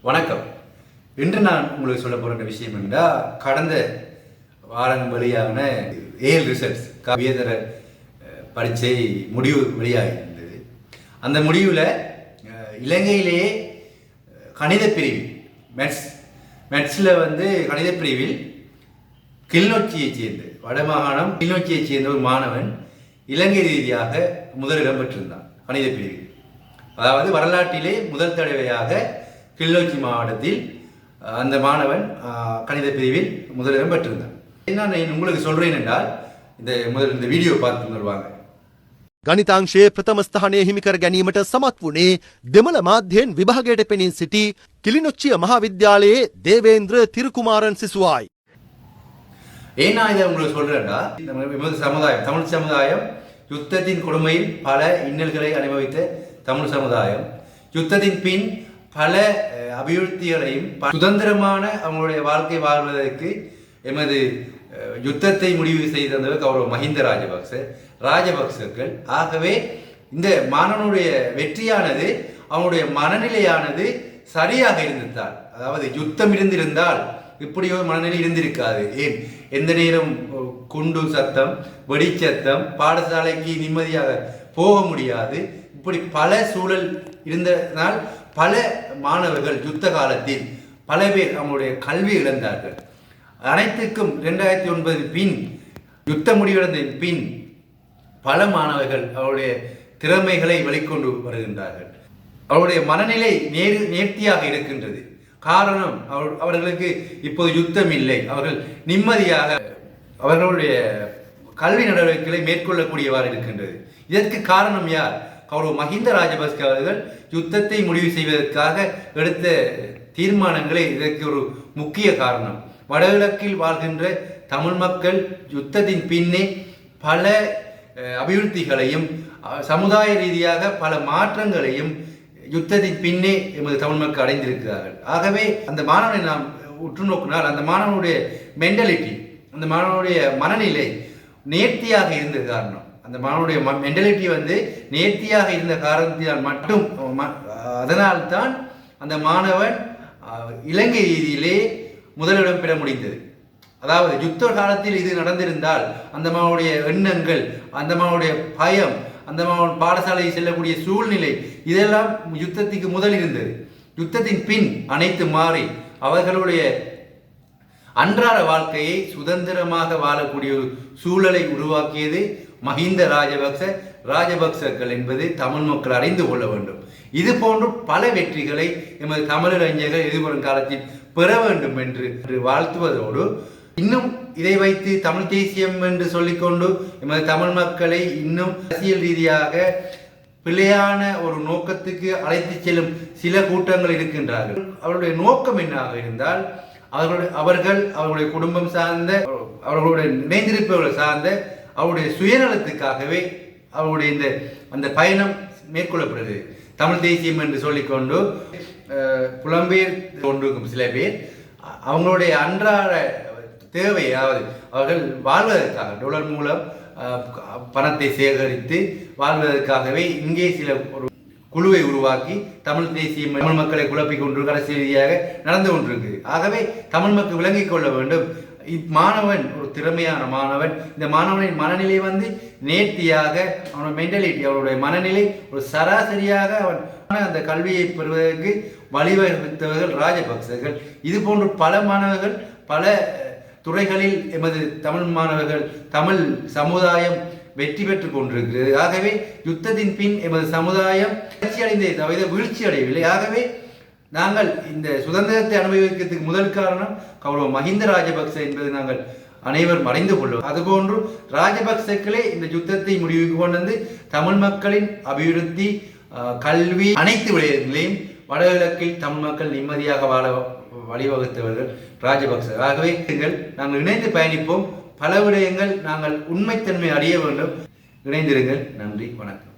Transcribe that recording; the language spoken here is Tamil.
வணக்கம். இன்று நான் உங்களுக்கு சொல்ல போகிற விஷயம் என்றால், கடந்த வாரம் வெளியான ஏஎல் ரிசல்ட்ஸ் உயர்தர பரீட்சை முடிவு வெளியாகியிருந்தது. அந்த முடிவில் இலங்கையிலேயே கணித பிரிவில் மெட்ஸில் கணித பிரிவில் கிளிநொச்சியைச் சேர்ந்த வடமாகாணம் கிளிநொச்சியைச் சேர்ந்த ஒரு மாணவன் இலங்கை ரீதியாக முதலிடம் பெற்றிருந்தான் கணித பிரிவில். அதாவது வரலாற்றிலே முதல் தடவையாக கிளிநொச்சி மாவட்டத்தில் அந்த மாணவன் கணித பிரிவில் முதலிடம் பெற்றிருந்தான். நான் உங்களுக்கு சொல்றேன் என்றால் இந்த வீடியோ பார்த்து வருவாங்க. ගනිතාංශයේ ප්‍රථම ස්ථානය හිමි කර ගැනීමට සමත් වුණේ දෙමළ මාධ්‍යයෙන් විභාගයට පෙනී සිටි කිලිනොච්චිය මහාවිද්‍යාලයේ දේවේන්ද්‍ර තිරුකුමාරන් සිසුවායි. ஏன் நான் இதை உங்களுக்கு சொல்றேன்னா, தமிழ் சமுதாயம் யுத்தத்தின் கொடுமையில் பல இன்னல்களை அனுபவித்த தமிழ் சமுதாயம் யுத்தத்தின் பின் பல அபிவிருத்திகளையும் சுதந்திரமான அவங்களுடைய வாழ்க்கை வாழ்வதற்கு எமது யுத்தத்தை முடிவு செய்தவர் கௌரவ மஹிந்த ராஜபக்சர்கள். ஆகவே இந்த மாணவனுடைய வெற்றியானது அவனுடைய மனநிலையானது சரியாக இருந்திருந்தால், அதாவது யுத்தம் இருந்திருந்தால் இப்படியோ மனநிலை இருந்திருக்காது. ஏன் எந்த நேரம் குண்டு சத்தம், வெடிச்சத்தம், பாடசாலைக்கு நிம்மதியாக போக முடியாது, இப்படி பல சூழல் இருந்ததனால் பல மாணவர்கள் யுத்த காலத்தில் பல பேர் அவங்களுடைய கல்வி இழந்தார்கள். அனைத்துக்கும் 2009 பின் யுத்த முடிவடைந்த பின் பல மாணவர்கள் அவருடைய திறமைகளை வெளிக்கொண்டு வருகின்றார்கள். அவருடைய மனநிலை நேர்த்தியாக இருக்கின்றது. காரணம், அவர்களுக்கு இப்போது யுத்தம் இல்லை, அவர்கள் நிம்மதியாக அவர்களுடைய கல்வி நடவடிக்கைகளை மேற்கொள்ளக்கூடியவாறு இருக்கின்றது. இதற்கு காரணம் யார்? கௌரவ மஹிந்த ராஜபக்ச அவர்கள் யுத்தத்தை முடிவு செய்வதற்காக எடுத்த தீர்மானங்களே இதற்கு ஒரு முக்கிய காரணம். வடகிழக்கில் வாழ்கின்ற தமிழ் மக்கள் யுத்தத்தின் பின்னே பல அபிவிருத்திகளையும் சமுதாய ரீதியாக பல மாற்றங்களையும் யுத்தத்தின் பின்னே எமது தமிழ் மக்கள் அடைந்திருக்கிறார்கள். ஆகவே அந்த மாணவனை நாம் உற்று நோக்கினால் அந்த மாணவனுடைய மென்டாலிட்டி, அந்த மாணவனுடைய மனநிலை நேர்த்தியாக இருந்த காரணம், அந்த மாணவனுடைய மென்டாலிட்டி நேர்த்தியாக இருந்த காரணத்தினால் மட்டும் அதனால்தான் அந்த மாணவன் இலங்கை ரீதியிலே முதலிடம் பெற முடிந்தது. அதாவது யுத்த காலத்தில் இது நடந்திருந்தால் அந்த மாணவனுடைய எண்ணங்கள், அந்த மாணவனுடைய பயம், அந்த மாணவன் பாடசாலையை செல்லக்கூடிய சூழ்நிலை இதெல்லாம் யுத்தத்துக்கு முதல் இருந்தது. யுத்தத்தின் பின் அனைத்து மாறி அவர்களுடைய அன்றாட வாழ்க்கையை சுதந்திரமாக வாழக்கூடிய ஒரு சூழலை உருவாக்கியது மஹிந்த ராஜபக்சர்கள் என்பது தமிழ் மக்கள் அறிந்து கொள்ள வேண்டும். இது போன்று பல வெற்றிகளை எமது தமிழறிஞர்கள் எதிர்வரும் காலத்தில் பெற வேண்டும் என்று வாழ்த்துவதோடு, இன்னும் இதை வைத்து தமிழ் தேசியம் என்று சொல்லிக்கொண்டு எமது தமிழ் மக்களை இன்னும் அரசியல் ரீதியாக பிழையான ஒரு நோக்கத்துக்கு அழைத்து செல்லும் சில கூட்டங்கள் இருக்கின்றார்கள். அவருடைய நோக்கம் என்னாக இருந்தால், அவர்களுடைய குடும்பம் சார்ந்த, அவர்களுடைய இணைந்திருப்பவர்கள் சார்ந்த அவருடைய சுயநலத்துக்காகவே அவருடைய அந்த பயணம் மேற்கொள்ளப்படுது. தமிழ் தேசியம் என்று சொல்லிக்கொண்டு புலம்பெயர் கொண்டிருக்கும் சில பேர் அவங்களுடைய அன்றாட தேவையாவது அவர்கள் வாழ்வதற்காக டாலர் மூலம் பணத்தை சேகரித்து வாழ்வதற்காகவே இங்கே சில ஒரு குழுவை உருவாக்கி தமிழ் தேசியம் தமிழ் மக்களை குழப்பிக் கொண்டு அரசியல் ரீதியாக நடந்து கொண்டிருக்கு. ஆகவே தமிழ் மக்கள் விளங்கிக் கொள்ள வேண்டும். இம்மாணவன் ஒரு திறமையான மாணவன். இந்த மாணவனின் மனநிலை நேர்த்தியாக, அவனோட மென்டாலிட்டி, அவனுடைய மனநிலை ஒரு சராசரியாக அவன் அந்த கல்வியை பெறுவதற்கு வழிவகுத்தவர்கள் ராஜபக்சர்கள். இது போன்று பல மாணவர்கள் பல துறைகளில் எமது தமிழ் மாணவர்கள் தமிழ் சமுதாயம் வெற்றி பெற்றுக் கொண்டிருக்கிறது. ஆகவே யுத்தத்தின் பின் எமது சமுதாயம் வளர்ச்சி அடைந்ததை தவிர வீழ்ச்சி அடையவில்லை. ஆகவே நாங்கள் இந்த சுதந்திரத்தை அனுபவிக்கிறதுக்கு முதல் காரணம் கௌரவ மஹிந்த ராஜபக்ச என்பது நாங்கள் அனைவரும் அறிந்து கொள்வோம். அதுபோன்று ராஜபக்சக்களே இந்த யுத்தத்தை முடிவுக்கு கொண்டு தமிழ் மக்களின் அபிவிருத்தி, கல்வி அனைத்து விடயங்களையும் வடகிழக்கில் தமிழ் மக்கள் நிம்மதியாக வாழ வழிவகுத்தவர்கள் ராஜபக்ச. ஆகவே நாங்கள் இணைந்து பயணிப்போம். பல விடயங்கள் நாங்கள் உண்மைத்தன்மை அறிய வேண்டும். இணைந்திருங்கள். நன்றி, வணக்கம்.